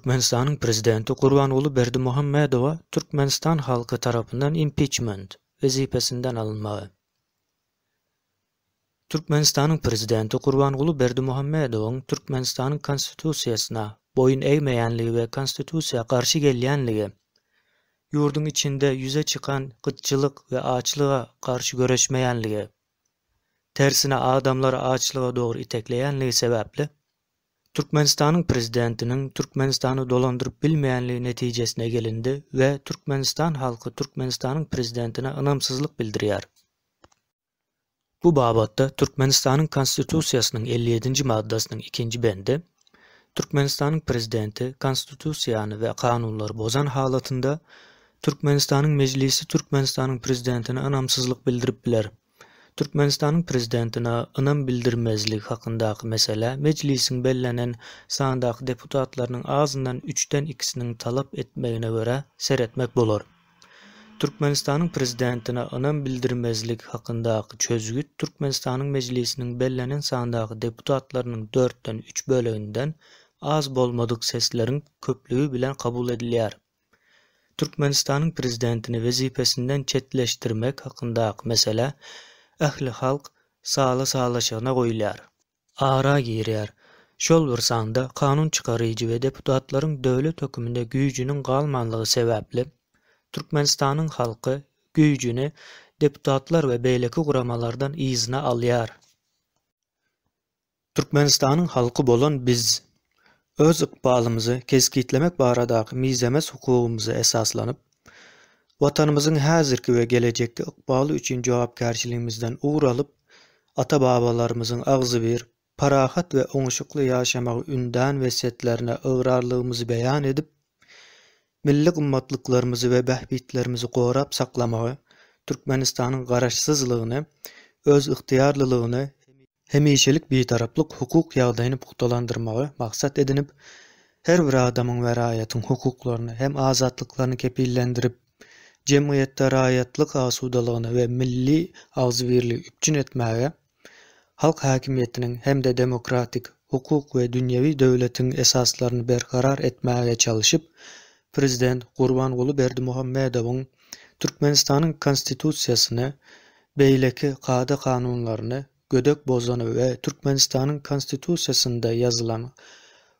Türkmenistan'ın prezidenti Gurbanguly Berdimuhammedowa Türkmenistan halkı tarapyndan impeachment wezipesinden alınmagy. Türkmenistan'ın prezidenti Gurbanguly Berdimuhammedowyň Türkmenistan'ın konstitusiýasyna boyun eýmeýänligi we konstitusiýaga garşy gelýänligi, ýurdun içinde ýüze çykan gytçylyk we açlyga garşy göreşmeýänligi, tersine adamlary açlyga dogry itekleýänligi sebäpli Türkmenistan'ın prezidentinin Türkmenistan'ı dolandyryp bilmeýänligi netijesine gelindi ve Türkmenistan halkı Türkmenistan'ın prezidentine ynamsyzlyk bildirýär. Bu babatda Türkmenistan'ın konstitusiýasynyň 57-nji maddasynyň 2-nji bendi, Türkmenistan'ın prezidenti konstitusiýany we kanunlary bozan halatynda Türkmenistan'ın meclisi Türkmenistan'ın prezidentine ynamsyzlyk bildirip biler. Türkmenistan'ın prezidentine ynam bildirmezlik hakyndaky mesele meclisin bellenen sandaky deputatlarynyň azyndan 3-den 2-siniň talap etmegine göre seretmek bolar. Türkmenistan'ın prezidentine ynam bildirmezlik hakyndaky çözgüt Türkmenistan'ın meclisiniň bellenen sandaky deputatlarynyň 4-den 3 böleginden az bolmadyk sesleriň köplüğü bilen kabul edilýär. Türkmenistan'ın prezidentini wezipesinden çetleşdirmek hakyndaky mesele ähli halk sağlaşygyna goýulýar. Ara girýär. Şol bir sanda kanun çykaryjy we deputatlaryň döwlet höküminde güýjüniň galmanlygy sebäpli Türkmenistan'ın halkı güýjüni deputatlar we beýleki guramalardan izine alýar. Türkmenistan'ın halkı bolan biz öz ykbalymyzy keskitlemek baradaky mizemes hukugymyzy esaslanyp watanymyzyň häzirki we gelecekde ykbaly üçin jogapkärçiligimizden uğralyp ata-babalarymyzyň agzy bir parahat we oňuşukly ýaşamagy ünden we setlerine öwrarlygymyzy beýan edip milli gymmatlyklarymyzy we behbitlerimizi gorap saklamagy, Türkmenistanyň garaşsyzlygyny, öz yktyýarlylygyny hemişelik bitaraplyk hukuk ýagdaýyny puktalandyrmagy maksat edinip her bir adamyň we raýatyň hukuklaryny hem azatlyklaryny kepillendirip jemgyýetde raýatlyk asudalygyny we milli agzybirligi üpçün etmäge, halk hakimiýetiniň hem-de demokratik, hukuk we dünýewi döwletiň esaslaryny berkarar etmäge çalışyp, Prezident Gurbanguly Berdimuhammedowyň Türkmenistanyň konstitusiýasyny, beýleki kada kanunlaryny gödök bozany we Türkmenistanyň konstitusiýasynda ýazylan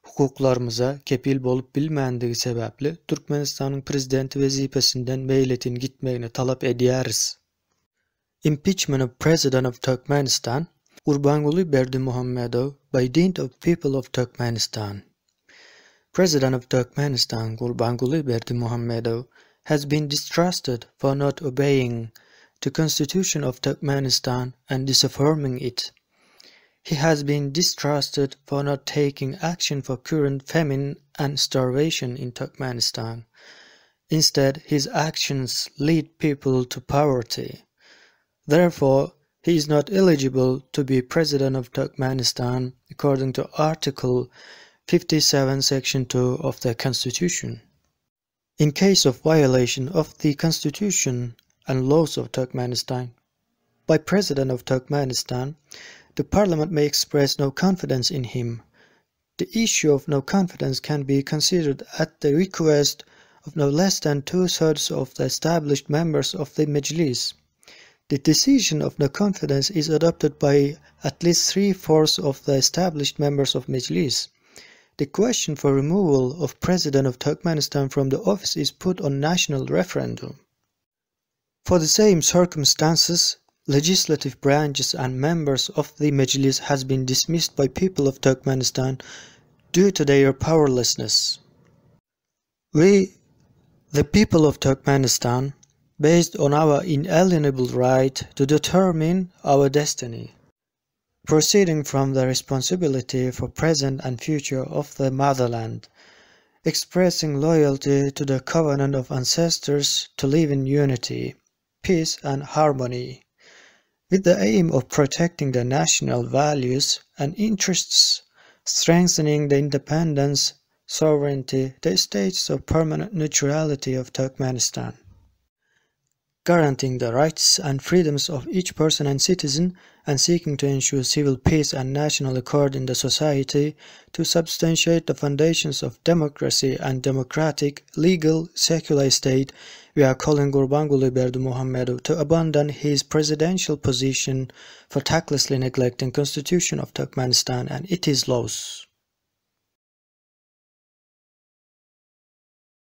hukuklarymyza kepil bolup bilmänligi sebäpli Türkmenistanyň prezidenti wezipesinden meýletin gitmegini talap edýäris. Impeachment of President of Turkmenistan, Gurbanguly Berdimuhammedow by dint of people of Turkmenistan. President of Turkmenistan Gurbanguly Berdimuhammedow has been distrusted for not obeying the Constitution of Turkmenistan and disaffirming it. He has been distrusted for not taking action for current famine and starvation in Turkmenistan. Instead, his actions lead people to poverty. Therefore, he is not eligible to be President of Turkmenistan according to Article 57 Section 2 of the Constitution. In case of violation of the Constitution and laws of Turkmenistan by President of Turkmenistan, the Parliament may express no confidence in him. The issue of no confidence can be considered at the request of no less than 2/3 of the established members of the Mejlis. The decision of no confidence is adopted by at least 3/4 of the established members of Mejlis. The question for removal of President of Turkmenistan from the office is put on national referendum. For the same circumstances, legislative branches and members of the Mejlis has been dismissed by people of Turkmenistan due to their powerlessness. We, the people of Turkmenistan, based on our inalienable right to determine our destiny, proceeding from the responsibility for present and future of the motherland, expressing loyalty to the covenant of ancestors to live in unity, peace and harmony, with the aim of protecting the national values and interests, strengthening the independence, sovereignty, the status of permanent neutrality of Turkmenistan. guaranteeing the rights and freedoms of each person and citizen, and seeking to ensure civil peace and national accord in the society, to substantiate the foundations of democracy and democratic, legal, secular state, we are calling Gurbanguly Berdimuhamedov to abandon his presidential position for tactlessly neglecting Constitution of Turkmenistan and its laws.